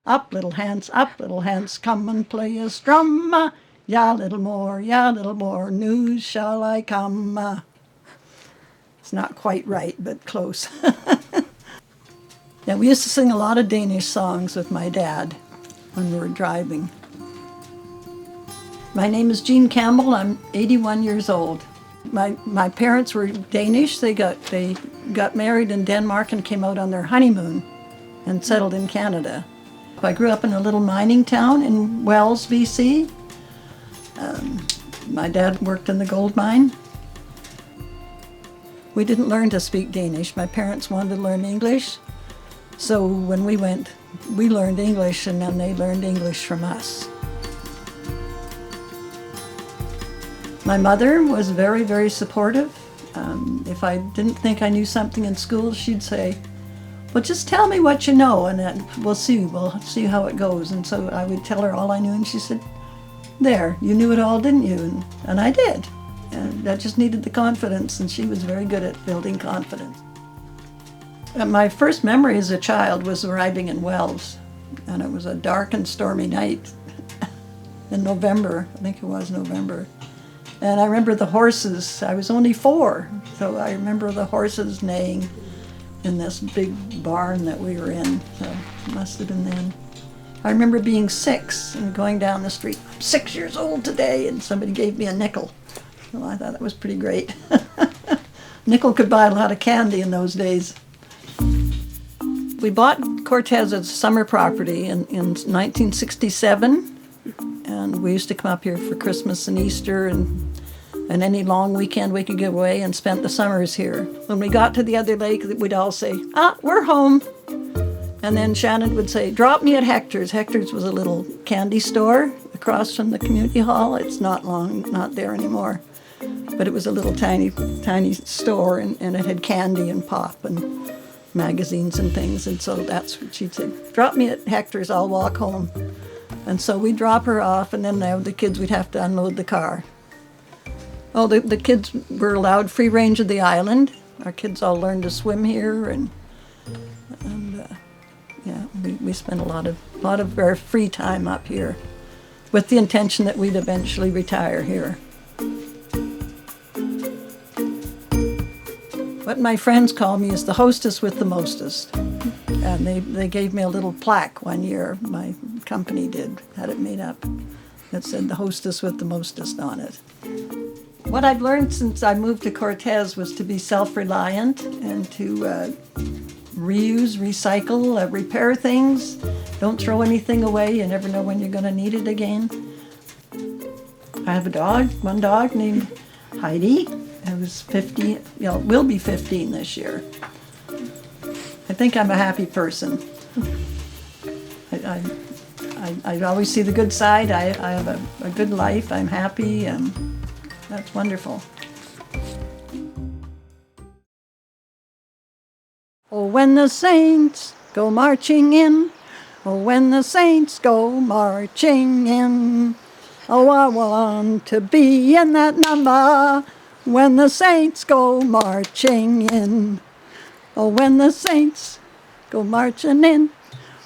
up little hands, come and play a strum. Ya little more, news shall I come. It's not quite right, but close. Yeah, we used to sing a lot of Danish songs with my dad when we were driving. My name is Jeannie Campbell. I'm 81 years old. My parents were Danish. They got married in Denmark and came out on their honeymoon and settled in Canada. I grew up in a little mining town in Wells, BC. My dad worked in the gold mine. We didn't learn to speak Danish. My parents wanted to learn English. So when we went, we learned English, and then they learned English from us. My mother was very, very supportive. If I didn't think I knew something in school, she'd say, well, just tell me what you know, and then we'll see how it goes. And so I would tell her all I knew, and she said, there, you knew it all, didn't you? And I did. And I just needed the confidence, and she was very good at building confidence. My first memory as a child was arriving in Wells, and it was a dark and stormy night in November. I think it was November. And I remember the horses. I was only 4, so I remember the horses neighing in this big barn that we were in. So it must have been then. I remember being 6 and going down the street. I'm 6 years old today, and somebody gave me a nickel. So I thought that was pretty great. Nickel could buy a lot of candy in those days. We bought Cortes as summer property in 1967, and we used to come up here for Christmas and Easter and any long weekend we could get away, and spent the summers here. When we got to the other lake, we'd all say, we're home. And then Shannon would say, drop me at Hector's. Hector's was a little candy store across from the community hall. It's not there anymore. But it was a little tiny store, and it had candy and pop and magazines and things. And so that's what she'd say, drop me at Hector's, I'll walk home. And so we'd drop her off, and then the kids, we'd have to unload the car. Oh, the kids were allowed free range of the island. Our kids all learned to swim here, and yeah, we spent a lot of our free time up here with the intention that we'd eventually retire here. What my friends call me is the hostess with the mostest. And they gave me a little plaque one year. My company had it made up. That said the hostess with the mostest on it. What I've learned since I moved to Cortes was to be self-reliant and to reuse, recycle, repair things. Don't throw anything away. You never know when you're going to need it again. I have one dog named Heidi. I was 15, will be 15 this year. I think I'm a happy person. I always see the good side. I have a good life. I'm happy, and that's wonderful. Oh, when the saints go marching in, oh, when the saints go marching in, oh, I want to be in that number. When the saints go marching in, oh, when the saints go marching in,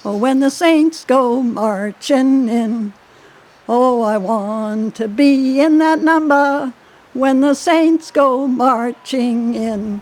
oh, when the saints go marching in, oh, I want to be in that number. When the saints go marching in.